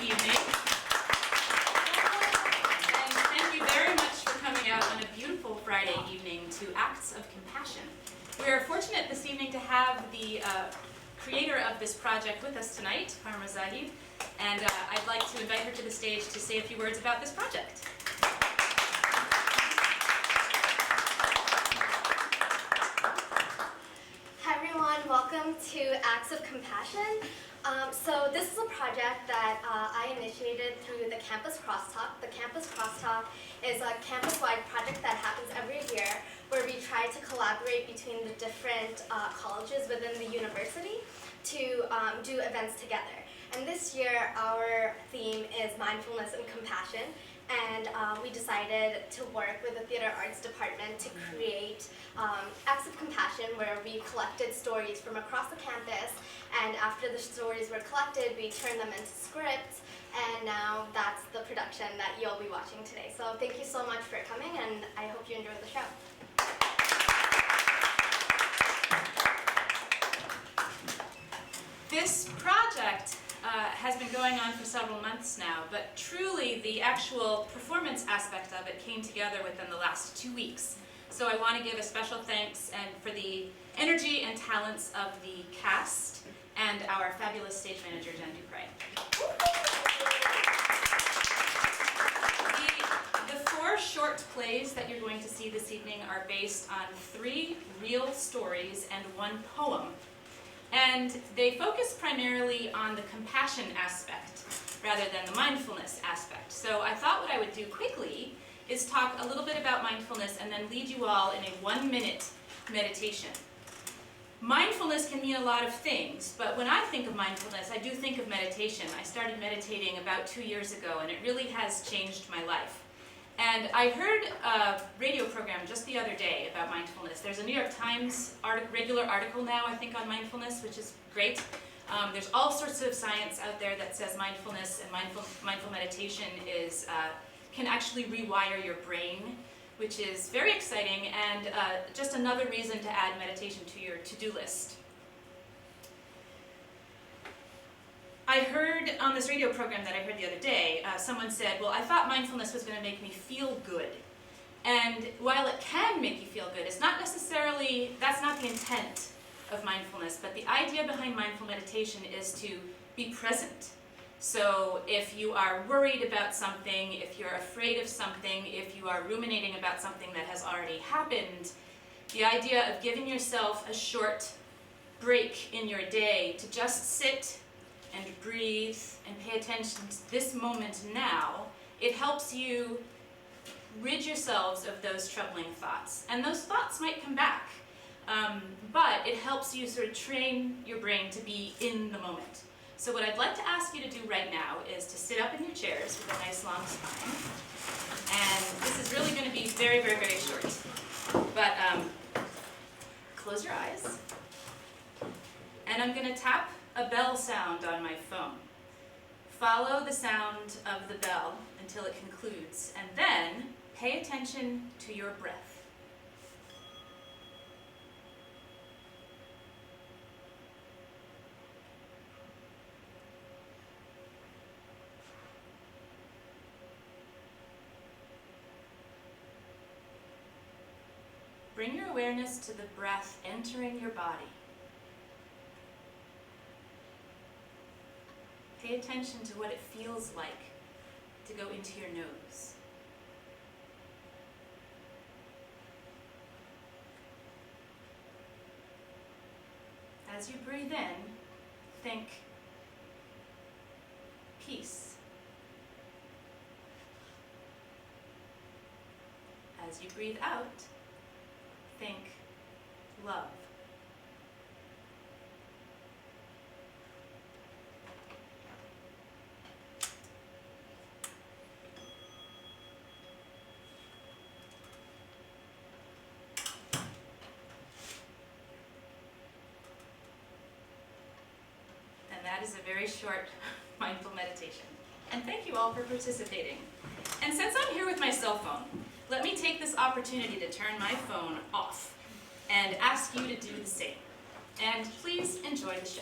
evening. And thank you very much for coming out on a beautiful Friday evening to Acts of Compassion. We are fortunate this evening to have the creator of this project with us tonight, Karma Zahid, and I'd like to invite her to the stage to say a few words about this project. Hi everyone, welcome to Acts of Compassion. So this is a project that I initiated through the Campus Crosstalk. The Campus Crosstalk is a campus-wide project that happens every year where we try to collaborate between the different colleges within the university to do events together. And this year our theme is mindfulness and compassion. And we decided to work with the Theater Arts Department to create Acts of Compassion, where we collected stories from across the campus, and after the stories were collected, we turned them into scripts, and now that's the production that you'll be watching today. So thank you so much for coming, and I hope you enjoy the show. This project has been going on for several months now, but truly the actual performance aspect of it came together within the last 2 weeks. So I want to give a special thanks for the energy and talents of the cast and our fabulous stage manager, Jen Dupre. The 4 short plays that you're going to see this evening are based on 3 real stories and 1 poem. And they focus primarily on the compassion aspect rather than the mindfulness aspect. So I thought what I would do quickly is talk a little bit about mindfulness and then lead you all in a 1-minute meditation. Mindfulness can mean a lot of things, but when I think of mindfulness, I do think of meditation. I started meditating about 2 years ago, and it really has changed my life. And I heard a radio program just the other day about mindfulness. There's a New York Times regular article now, I think, on mindfulness, which is great. There's all sorts of science out there that says mindfulness and mindful meditation can actually rewire your brain, which is very exciting, and just another reason to add meditation to your to-do list. I heard on this radio program that I heard the other day, someone said, well, I thought mindfulness was going to make me feel good. And while it can make you feel good, it's not necessarily, that's not the intent of mindfulness, but the idea behind mindful meditation is to be present. So if you are worried about something, if you're afraid of something, if you are ruminating about something that has already happened, the idea of giving yourself a short break in your day to just sit and breathe and pay attention to this moment now, it helps you rid yourselves of those troubling thoughts. And those thoughts might come back, but it helps you sort of train your brain to be in the moment. So what I'd like to ask you to do right now is to sit up in your chairs with a nice long spine. And this is really going to be very, very, very short. But close your eyes. And I'm going to tap a bell sound on my phone. Follow the sound of the bell until it concludes, and then pay attention to your breath. Bring your awareness to the breath entering your body. Pay attention to what it feels like to go into your nose. As you breathe in, think peace. As you breathe out, think love. That is a very short mindful meditation. And thank you all for participating. And since I'm here with my cell phone, let me take this opportunity to turn my phone off and ask you to do the same. And please enjoy the show.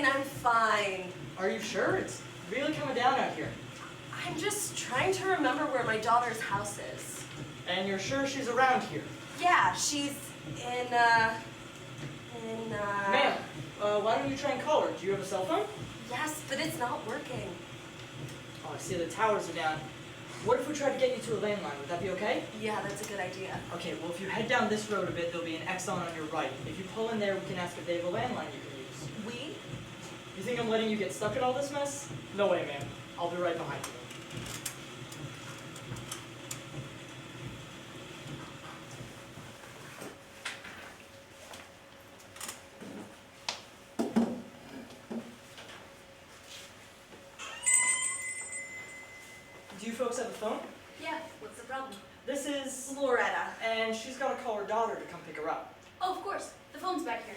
I'm fine. Are you sure? It's really coming down out here. I'm just trying to remember where my daughter's house is. And you're sure she's around here? Yeah, she's in. Ma'am, why don't you try and call her? Do you have a cell phone? Yes, but it's not working. Oh, I see the towers are down. What if we tried to get you to a landline? Would that be okay? Yeah, that's a good idea. Okay, well if you head down this road a bit, there'll be an Exxon on your right. If you pull in there, we can ask if they have a landline you can use. We? You think I'm letting you get stuck in all this mess? No way, ma'am. I'll be right behind you. Do you folks have a phone? Yeah, what's the problem? This is Loretta. and she's got to call her daughter to come pick her up. Oh, of course. The phone's back here.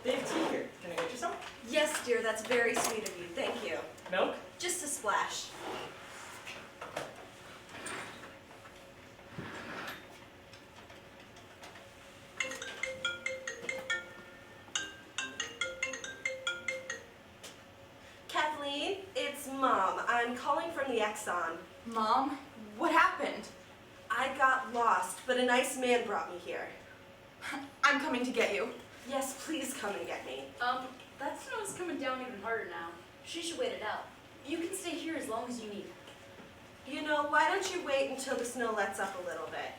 They have tea here. Can I get you some? Yes, dear, that's very sweet of you. Thank you. Milk? Just a splash. Kathleen, it's Mom. I'm calling from the Exxon. Mom, what happened? I got lost, but a nice man brought me here. I'm coming to get you. Yes, please come and get me. That snow is coming down even harder now. She should wait it out. You can stay here as long as you need. You know, why don't you wait until the snow lets up a little bit?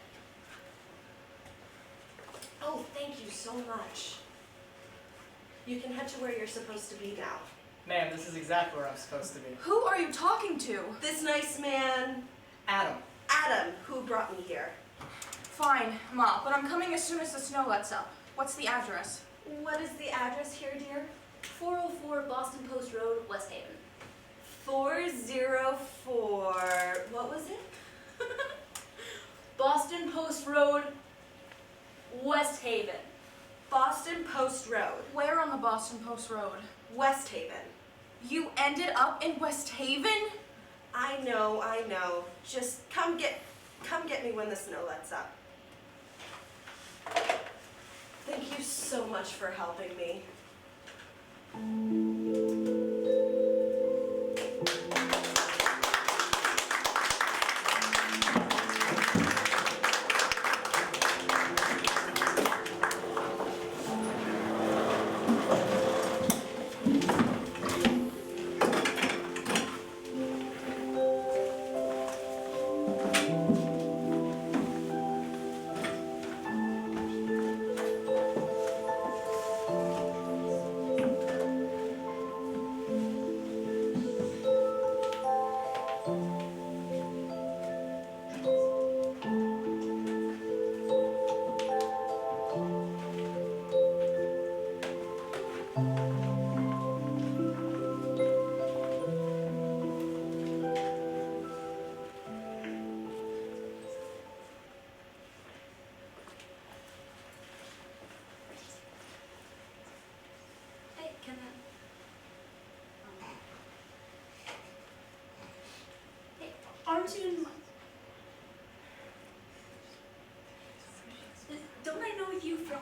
Oh, thank you so much. You can head to where you're supposed to be now. Ma'am, this is exactly where I'm supposed to be. Who are you talking to? This nice man, Adam. Adam, who brought me here. Fine, Ma, but I'm coming as soon as the snow lets up. What's the address? What is the address here, dear? 404 Boston Post Road, West Haven. 404, what was it? Boston Post Road, West Haven. Boston Post Road, Where on the Boston Post Road? West Haven. You ended up in West Haven? I know. Just come get me when the snow lets up. Thank you so much for helping me. Hey, can Hey, aren't you in my... Don't I know you from...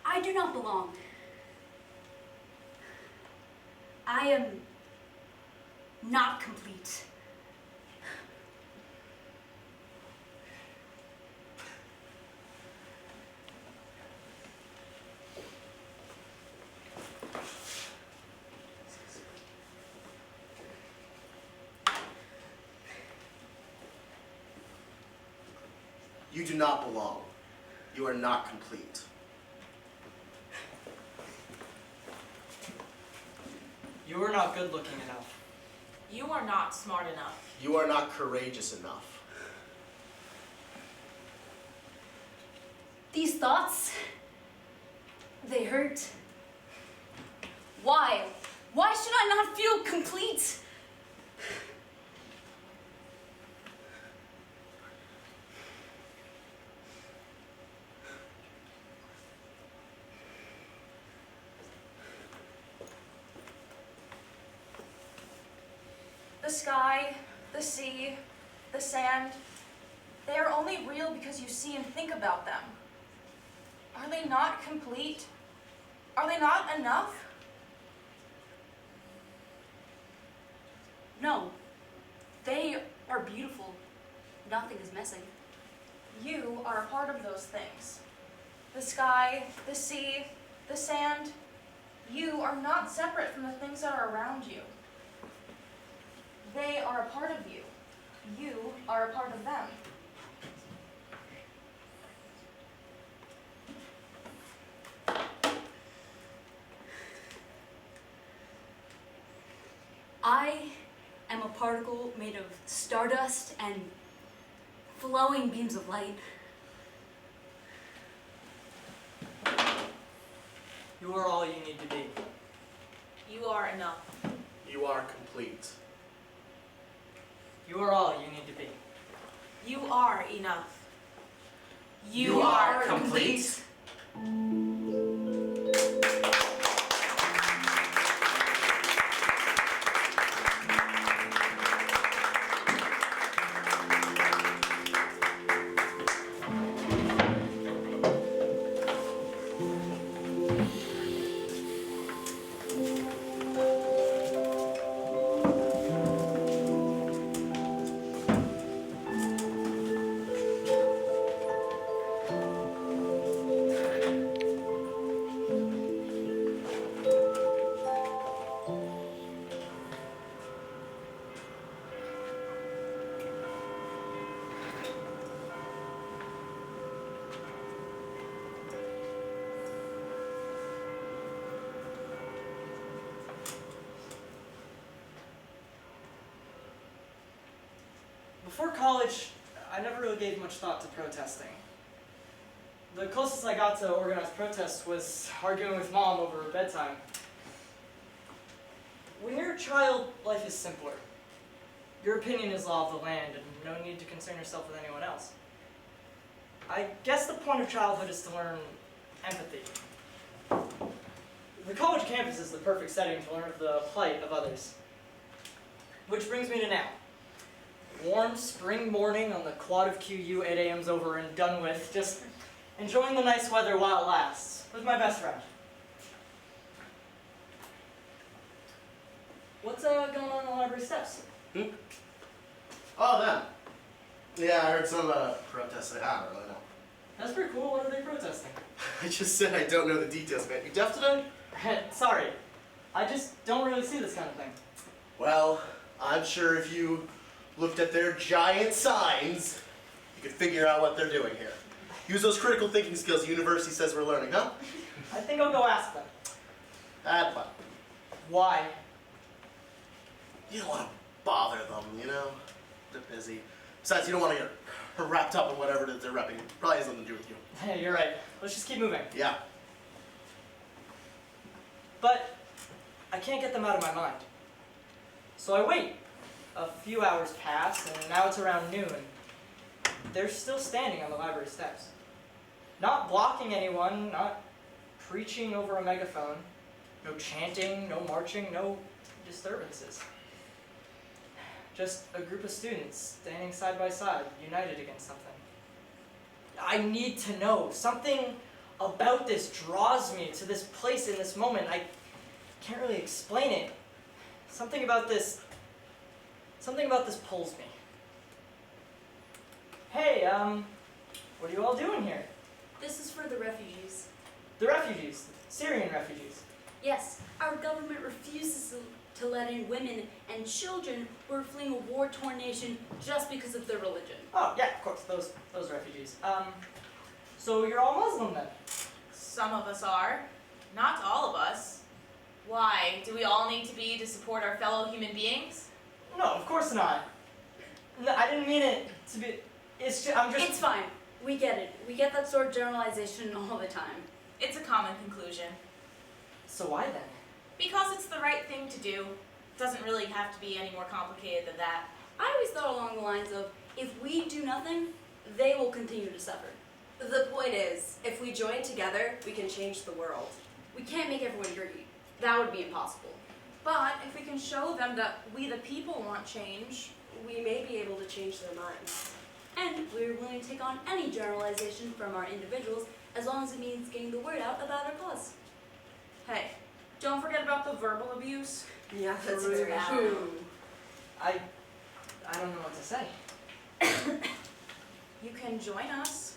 I do not belong. I am not complete. You do not belong. You are not complete. You are not good looking enough. You are not smart enough. You are not courageous enough. These thoughts, they hurt. Why? Why should I not feel complete? sky, the sea, the sand, they are only real because you see and think about them. Are they not complete? Are they not enough? No, they are beautiful. Nothing is missing. You are a part of those things. The sky, the sea, the sand, you are not separate from the things that are around you. They are a part of you. You are a part of them. I am a particle made of stardust and flowing beams of light. You are all you need to be. You are enough. You are complete. You are all you need to be. You are enough. You are complete. Before college, I never really gave much thought to protesting. The closest I got to organized protests was arguing with Mom over bedtime. When you're a child, life is simpler. Your opinion is law of the land, and no need to concern yourself with anyone else. I guess the point of childhood is to learn empathy. The college campus is the perfect setting to learn of the plight of others. Which brings me to now. Warm spring morning on the quad of QU, 8 a.m.'s over and done with, just enjoying the nice weather while it lasts, with my best friend. What's going on in the library steps? Oh, them. Yeah, I heard some protests. I don't really know. That's pretty cool. What are they protesting? I just said I don't know the details, man. You deaf today? Sorry. I just don't really see this kind of thing. Well, I'm sure if you looked at their giant signs, you could figure out what they're doing here. Use those critical thinking skills the university says we're learning, huh? I think I'll go ask them. What? Why? You don't want to bother them, you know? They're busy. Besides, you don't want to get wrapped up in whatever it is they're repping. Probably has nothing to do with you. Hey, you're right. Let's just keep moving. Yeah. But I can't get them out of my mind. So I wait. A few hours pass, and now it's around noon. They're still standing on the library steps. Not blocking anyone, not preaching over a megaphone. No chanting, no marching, no disturbances. Just a group of students standing side by side, united against something. I need to know. Something about this draws me to this place in this moment. I can't really explain it. Something about this pulls me. Hey, what are you all doing here? This is for the refugees. The refugees, Syrian refugees. Yes, our government refuses to let in women and children who are fleeing a war-torn nation just because of their religion. Oh, yeah, of course, those refugees. So you're all Muslim then? Some of us are. Not all of us. Why? Do we all need to be to support our fellow human beings? No, of course not. No, I didn't mean it to be, I'm just... It's fine. We get it. We get that sort of generalization all the time. It's a common conclusion. So why then? Because it's the right thing to do. It doesn't really have to be any more complicated than that. I always thought along the lines of, if we do nothing, they will continue to suffer. The point is, if we join together, we can change the world. We can't make everyone agree. That would be impossible. But if we can show them that we the people want change, We may be able to change their minds. And we're willing to take on any generalization from our individuals as long as it means getting the word out about our cause. hey, don't forget about the verbal abuse. Yeah, that's True. very true. I don't know what to say. You can join us.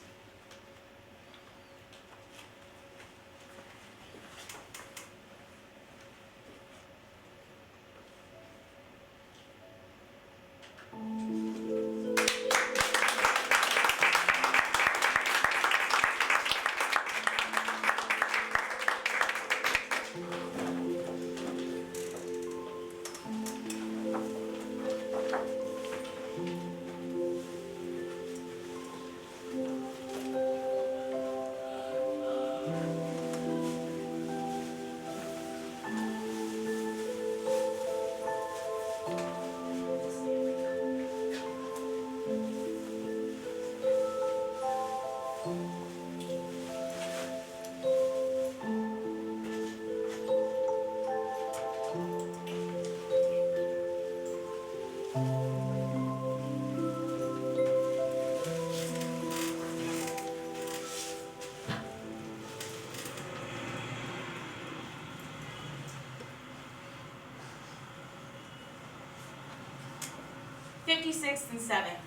'56th and 7th,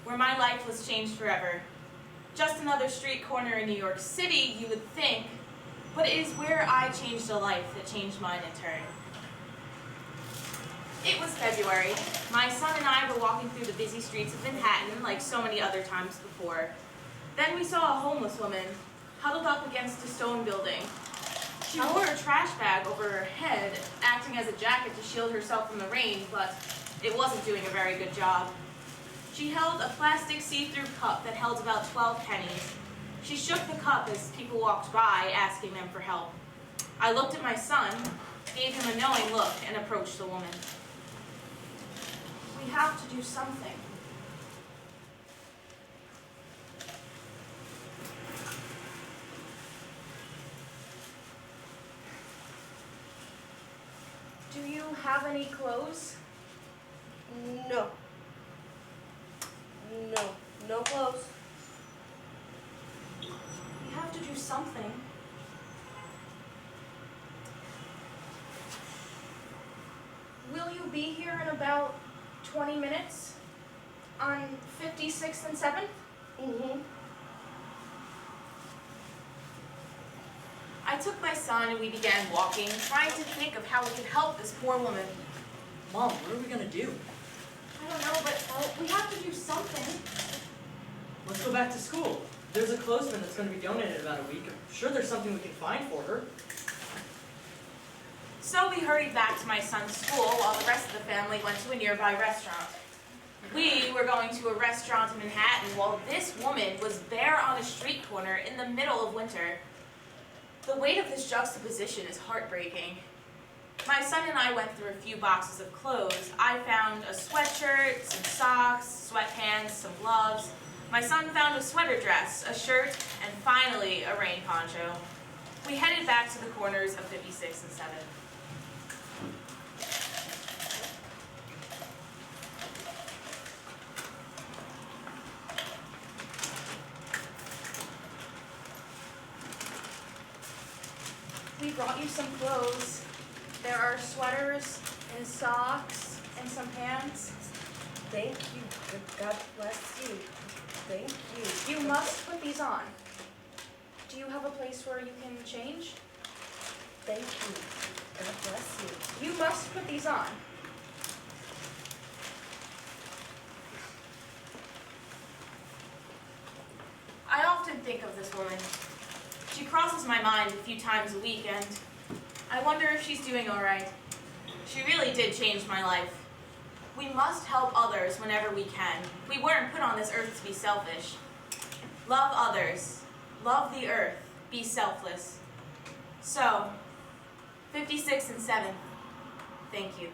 where my life was changed forever. Just another street corner in New York City, you would think, but it is where I changed a life that changed mine in turn. It was February. My son and I were walking through the busy streets of Manhattan like so many other times before. Then we saw a homeless woman huddled up against a stone building. She wore a trash bag over her head, acting as a jacket to shield herself from the rain, but it wasn't doing a very good job. She held a plastic see-through cup that held about 12 pennies. She shook the cup as people walked by, asking them for help. I looked at my son, gave him a knowing look, and approached the woman. We have to do something. Do you have any clothes? No. No. No clothes. We have to do something. Will you be here in about 20 minutes? On 56th and 7th? Mm-hmm. I took my son and we began walking, trying to think of how we could help this poor woman. Mom, what are we gonna do? I don't know, but we have to do something. Let's go back to school. There's a clothesman that's gonna be donated in about a week. I'm sure there's something we can find for her. So we hurried back to my son's school while the rest of the family went to a nearby restaurant. We were going to a restaurant in Manhattan while this woman was there on a street corner in the middle of winter. The weight of this juxtaposition is heartbreaking. My son and I went through a few boxes of clothes. I found a sweatshirt, some socks, sweatpants, some gloves. My son found a sweater dress, a shirt, and finally a rain poncho. We headed back to the corners of 56th and 7th. We brought you some clothes. There are sweaters and socks and some pants. Thank you. God bless you. Thank you. You must put these on. Do you have a place where you can change? Thank you. God bless you. You must put these on. I often think of this woman. She crosses my mind a few times a week, and I wonder if she's doing all right. She really did change my life. We must help others whenever we can. We weren't put on this earth to be selfish. Love others. Love the earth. Be selfless. So, 56th and 7th, thank you.